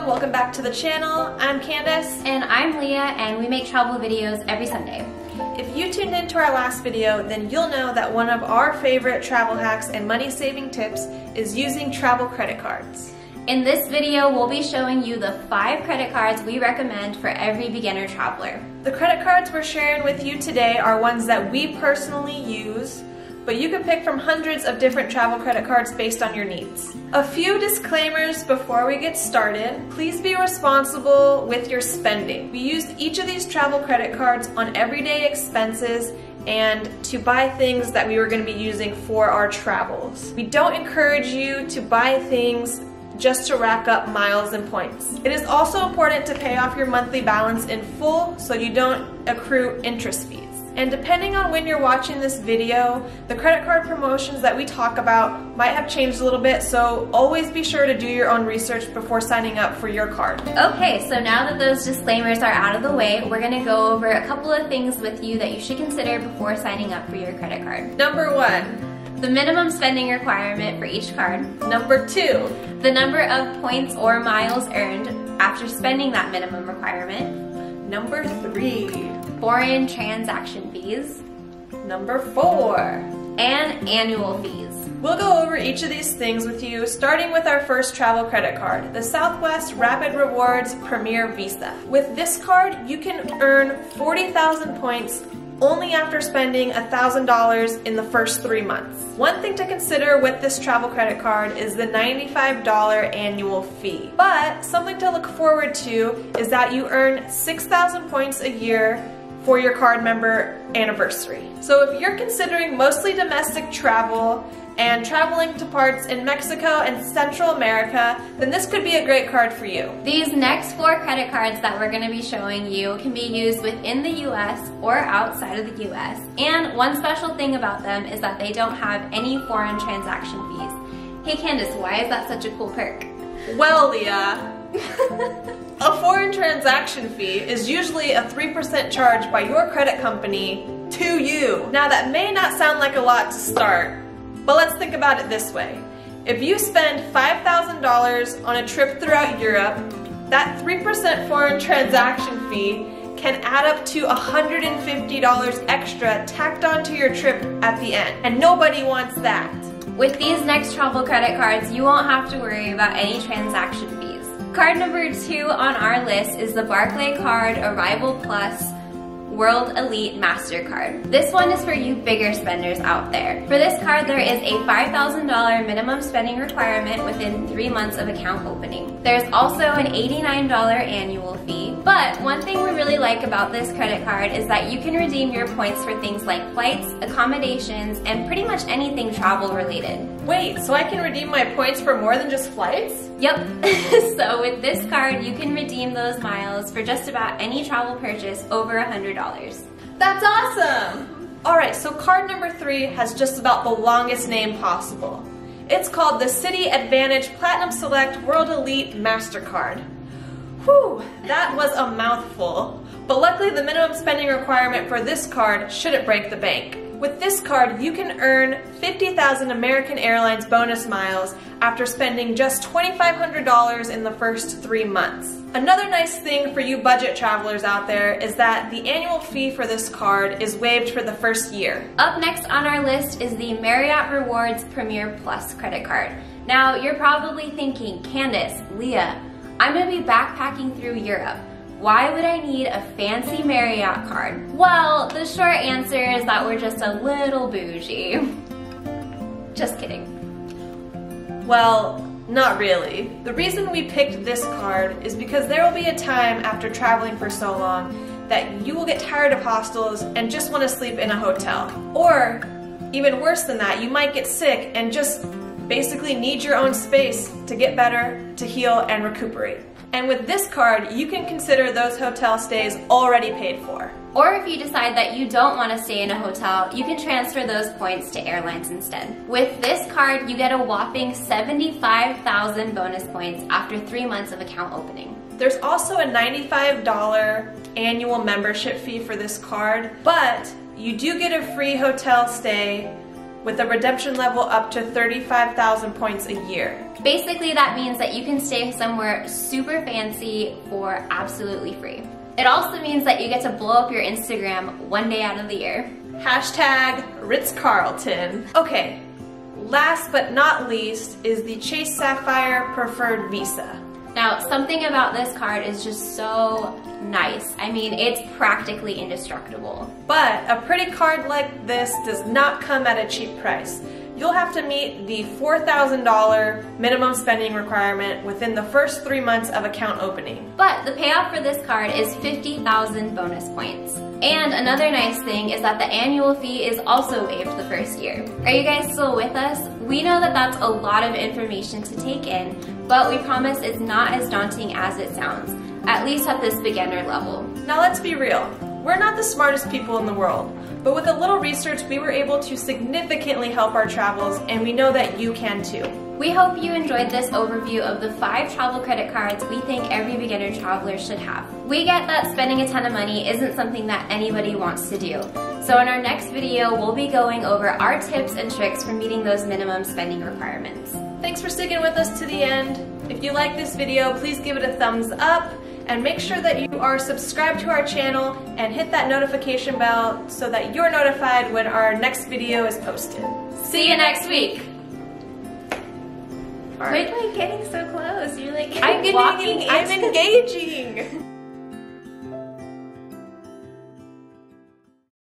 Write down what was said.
everyone, welcome back to the channel. I'm Candice. And I'm Leah, and we make travel videos every Sunday. If you tuned into our last video, then you'll know that one of our favorite travel hacks and money-saving tips is using travel credit cards. In this video, we'll be showing you the 5 credit cards we recommend for every beginner traveler. The credit cards we're sharing with you today are ones that we personally use, but you can pick from hundreds of different travel credit cards based on your needs. A few disclaimers before we get started. Please be responsible with your spending. We use each of these travel credit cards on everyday expenses and to buy things that we were going to be using for our travels. We don't encourage you to buy things just to rack up miles and points. It is also important to pay off your monthly balance in full so you don't accrue interest fees. And depending on when you're watching this video, the credit card promotions that we talk about might have changed a little bit, so always be sure to do your own research before signing up for your card. Okay, so now that those disclaimers are out of the way, we're gonna go over a couple of things with you that you should consider before signing up for your credit card. Number 1. The minimum spending requirement for each card. Number 2. The number of points or miles earned after spending that minimum requirement. Number 3. Foreign transaction fees. Number 4. And annual fees. We'll go over each of these things with you, starting with our first travel credit card, the Southwest Rapid Rewards Premier Visa. With this card, you can earn 40,000 points only after spending $1,000 in the first 3 months. One thing to consider with this travel credit card is the $95 annual fee. But something to look forward to is that you earn 6,000 points a year for your card member anniversary. So if you're considering mostly domestic travel and traveling to parts in Mexico and Central America, then this could be a great card for you. These next 4 credit cards that we're going to be showing you can be used within the US or outside of the US. And one special thing about them is that they don't have any foreign transaction fees. Hey Candice, why is that such a cool perk? Well, Leah, a foreign transaction fee is usually a 3% charge by your credit company to you. Now that may not sound like a lot to start, but let's think about it this way. If you spend $5,000 on a trip throughout Europe, that 3% foreign transaction fee can add up to $150 extra tacked onto your trip at the end. And nobody wants that. With these next travel credit cards, you won't have to worry about any transaction fees. Card number 2 on our list is the Barclaycard Arrival Plus World Elite MasterCard. This one is for you bigger spenders out there. For this card, there is a $5,000 minimum spending requirement within 3 months of account opening. There's also an $89 annual fee, but one thing we really like about this credit card is that you can redeem your points for things like flights, accommodations, and pretty much anything travel related. Wait, so I can redeem my points for more than just flights? Yep. So with this card, you can redeem those miles for just about any travel purchase over $100. That's awesome! Alright, so card number 3 has just about the longest name possible. It's called the Citi Advantage Platinum Select World Elite MasterCard. Whew, that was a mouthful. But luckily the minimum spending requirement for this card shouldn't break the bank. With this card, you can earn 50,000 American Airlines bonus miles after spending just $2,500 in the first 3 months. Another nice thing for you budget travelers out there is that the annual fee for this card is waived for the first year. Up next on our list is the Marriott Rewards Premier Plus credit card. Now, you're probably thinking, Candice, Leah, I'm going to be backpacking through Europe. Why would I need a fancy Marriott card? Well, the short answer is that we're just a little bougie. Just kidding. Well, not really. The reason we picked this card is because there will be a time after traveling for so long that you will get tired of hostels and just want to sleep in a hotel. Or, even worse than that, you might get sick and just basically need your own space to get better, to heal, and recuperate. And with this card, you can consider those hotel stays already paid for. Or if you decide that you don't want to stay in a hotel, you can transfer those points to airlines instead. With this card, you get a whopping 75,000 bonus points after 3 months of account opening. There's also a $95 annual membership fee for this card, but you do get a free hotel stay with a redemption level up to 35,000 points a year. Basically, that means that you can stay somewhere super fancy for absolutely free. It also means that you get to blow up your Instagram one day out of the year. Hashtag Ritz-Carlton. Okay, last but not least is the Chase Sapphire Preferred Visa. Now, something about this card is just so nice. I mean, it's practically indestructible. But a pretty card like this does not come at a cheap price. You'll have to meet the $4,000 minimum spending requirement within the first 3 months of account opening. But the payoff for this card is 50,000 bonus points. And another nice thing is that the annual fee is also waived the first year. Are you guys still with us? We know that that's a lot of information to take in, but we promise it's not as daunting as it sounds, at least at this beginner level. Now let's be real. We're not the smartest people in the world, but with a little research we were able to significantly help our travels, and we know that you can too. We hope you enjoyed this overview of the 5 travel credit cards we think every beginner traveler should have. We get that spending a ton of money isn't something that anybody wants to do. So in our next video, we'll be going over our tips and tricks for meeting those minimum spending requirements. Thanks for sticking with us to the end. If you like this video, please give it a thumbs up and make sure that you are subscribed to our channel and hit that notification bell so that you're notified when our next video is posted. See you next week! Quit like getting so close. You're like I'm engaging.